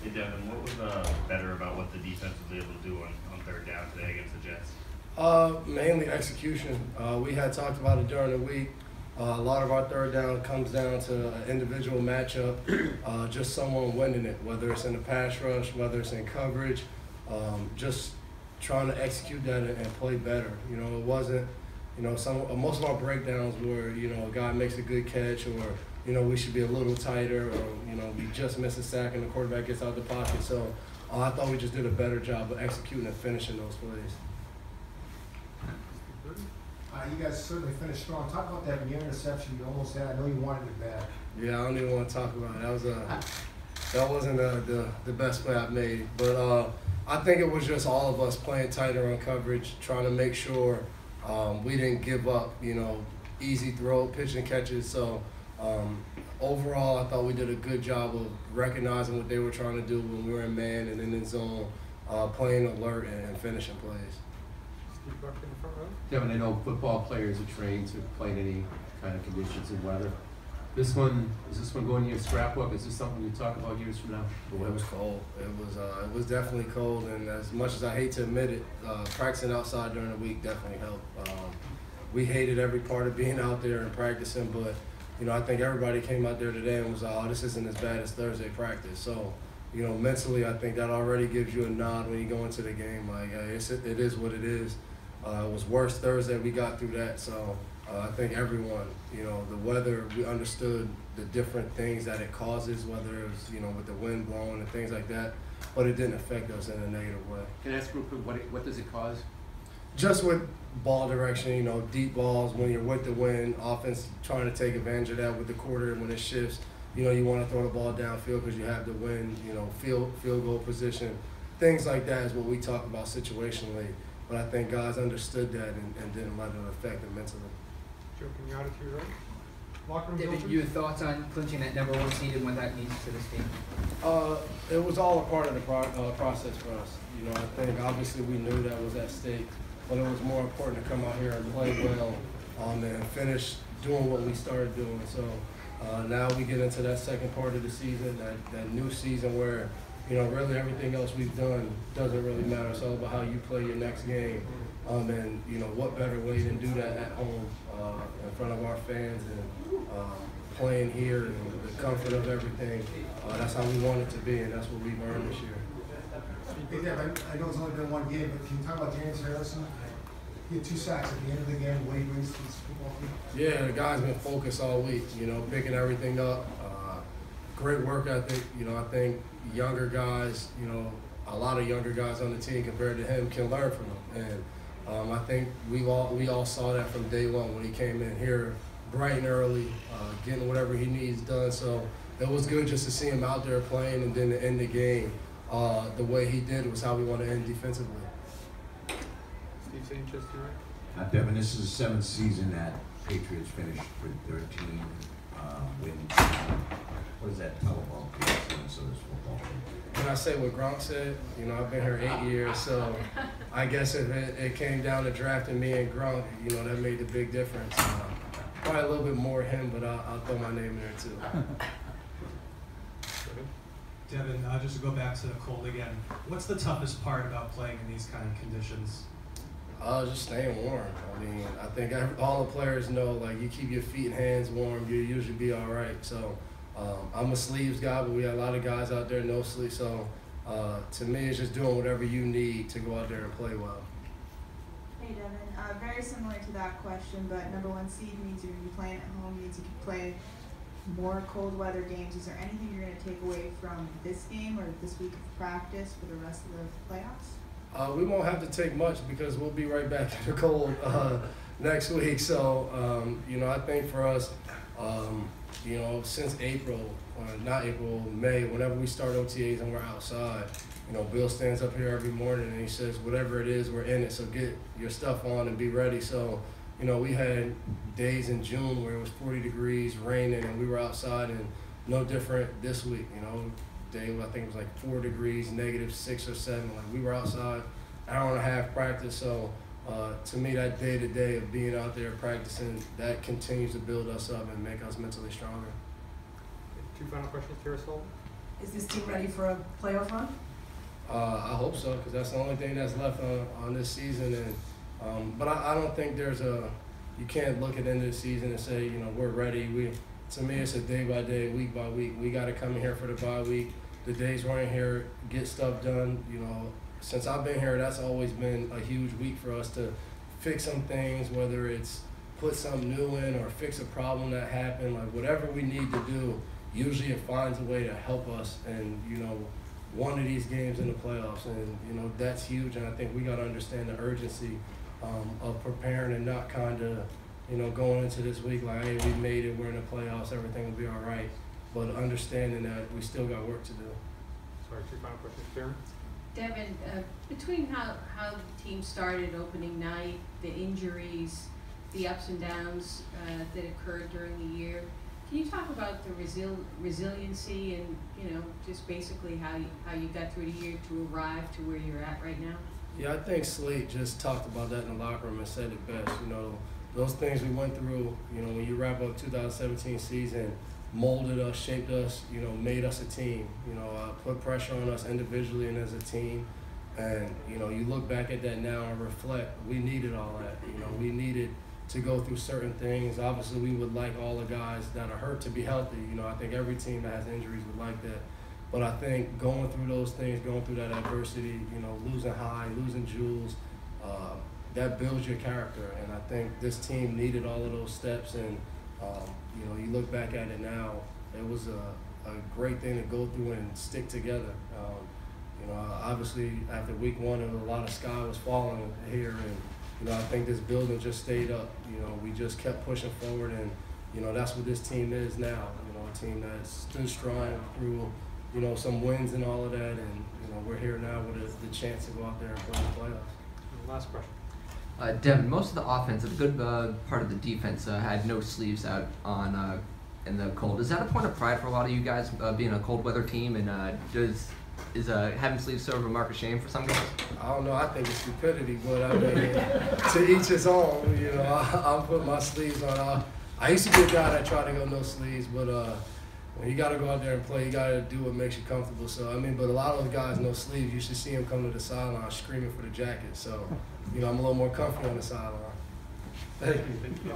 Hey Devin, what was better about what the defense was able to do on third down today against the Jets? Mainly execution. We had talked about it during the week. A lot of our third down comes down to an individual matchup, just someone winning it, whether it's in the pass rush, whether it's in coverage, just trying to execute that and play better. You know, it wasn't, you know, most of our breakdowns were, you know, a guy makes a good catch, or, you know, we should be a little tighter, or, you know, we just miss a sack and the quarterback gets out the pocket. So I thought we just did a better job of executing and finishing those plays. You guys certainly finished strong. Talk about that near interception you almost had. I know you wanted it bad. Yeah, I don't even want to talk about it. That wasn't the best play I've made. But I think it was just all of us playing tighter on coverage, trying to make sure we didn't give up, you know, easy throw, pitch and catches. So overall, I thought we did a good job of recognizing what they were trying to do when we were in man and then in zone, playing alert and finishing plays. Devin, I know football players are trained to play in any kind of conditions and weather. Is this one going in your scrapbook? Is this something you talk about years from now? Well, it was cold. It was definitely cold, and as much as I hate to admit it, practicing outside during the week definitely helped. We hated every part of being out there and practicing, but you know, I think everybody came out there today and was like, oh, this isn't as bad as Thursday practice. So, you know, mentally, I think that already gives you a nod when you go into the game. Like, it is what it is. It was worse Thursday. We got through that. So I think everyone, you know, the weather, we understood the different things that it causes, whether it was, you know, with the wind blowing and things like that. But it didn't affect us in a negative way. Can I ask real quick, what does it cause? Just with ball direction, you know, deep balls, when you're with the wind, offense trying to take advantage of that with the quarter when it shifts. You know, you want to throw the ball downfield because you have the wind, you know, field goal position. Things like that is what we talk about situationally. But I think guys understood that and didn't let it affect them mentally. Joking out to your right. Locker room. David, your thoughts on clinching that #1 seed and what that means to this team? It was all a part of the process for us. You know, I think obviously we knew that was at stake, but it was more important to come out here and play well and finish doing what we started doing. So now we get into that second part of the season, that new season where, you know, really everything else we've done doesn't really matter. It's all about how you play your next game. And, you know, what better way than do that at home in front of our fans and playing here and the comfort of everything. That's how we want it to be, and that's what we've earned this year. Hey, Deb, I know it's only been one game, but can you talk about James Harrison? He had 2 sacks at the end of the game. What he brings to this football team? Yeah, the guy's been focused all week, you know, picking everything up. Great work ethic. You know, I think younger guys, you know, a lot of younger guys on the team compared to him can learn from him. And I think we all saw that from day one when he came in here bright and early, getting whatever he needs done. So it was good just to see him out there playing, and then to end the game the way he did was how we want to end defensively. Steve Sanchez, to your right. Devin, this is the 7th season that Patriots finished with 13 wins. What does that tell about the excellence of this football team? When I say what Gronk said, you know, I've been here 8 years, so I guess if it came down to drafting me and Gronk, you know, that made a big difference. Probably a little bit more him, but I'll throw my name in there too. Devin, just to go back to the cold again, what's the toughest part about playing in these kind of conditions? Just staying warm. I mean, I think all the players know, like, you keep your feet and hands warm, you'll usually be all right. So I'm a sleeves guy, but we have a lot of guys out there no sleeves. So to me, it's just doing whatever you need to go out there and play well. Hey Devin, very similar to that question, but #1 seed means you're going to be playing at home, means you can play more cold weather games. Is there anything you're going to take away from this game or this week of practice for the rest of the playoffs? We won't have to take much because we'll be right back in the cold next week. So, you know, I think for us, you know, since May, whenever we start OTAs and we're outside, you know, Bill stands up here every morning and he says, whatever it is, we're in it. So get your stuff on and be ready. So, you know, we had days in June where it was 40 degrees, raining, and we were outside, and no different this week, you know. Day, I think it was like 4 degrees, -6 or 7. Like, we were outside, hour and a half practice. So to me, that day-to-day of being out there practicing, that continues to build us up and make us mentally stronger. 2 final questions, Terrace Holt. Is this team ready for a playoff run? I hope so, because that's the only thing that's left on this season. And but I don't think you can't look at the end of the season and say, you know, we're ready. To me, it's a day by day, week by week. We got to come in here for the bye week. The days we're in here, get stuff done. You know, since I've been here, that's always been a huge week for us to fix some things, whether it's put something new in or fix a problem that happened. Like whatever we need to do, usually it finds a way to help us. And you know, one of these games in the playoffs, and you know that's huge. And I think we got to understand the urgency of preparing and not kind of, you know, going into this week like, hey, we made it, we're in the playoffs, everything will be all right. But understanding that we still got work to do. Sorry, two final questions, Karen? Devin, between how the team started opening night, the injuries, the ups and downs that occurred during the year, can you talk about the resiliency and, you know, just basically how you got through the year to arrive to where you're at right now? Yeah, I think Slate just talked about that in the locker room and said it best. You know, those things we went through, you know, when you wrap up 2017 season, molded us, shaped us, you know, made us a team, you know, put pressure on us individually and as a team. And, you know, you look back at that now and reflect, we needed all that. You know, we needed to go through certain things. Obviously, we would like all the guys that are hurt to be healthy. You know, I think every team that has injuries would like that. But I think going through those things, going through that adversity, you know, losing High, losing Jules, that builds your character. And I think this team needed all of those steps. And, you know, you look back at it now, it was a great thing to go through and stick together. You know, obviously, after week one, a lot of sky was falling here. And, you know, I think this building just stayed up. You know, we just kept pushing forward. And, you know, that's what this team is now. You know, a team that stood strong through, you know, some wins and all of that, and you know we're here now with the chance to go out there and play the playoffs. Last question. Devin, most of the offense, a good part of the defense had no sleeves out on in the cold. Is that a point of pride for a lot of you guys being a cold weather team? And is having sleeves sort of a mark of shame for some guys? I don't know. I think it's stupidity, but I mean, to each his own. You know, I'll put my sleeves on. I used to be a guy that tried to go no sleeves, but when you got to go out there and play, you got to do what makes you comfortable. So, I mean, but a lot of those guys, no sleeves, you should see them come to the sideline screaming for the jacket. So, you know, I'm a little more comfortable on the sideline. Thank you.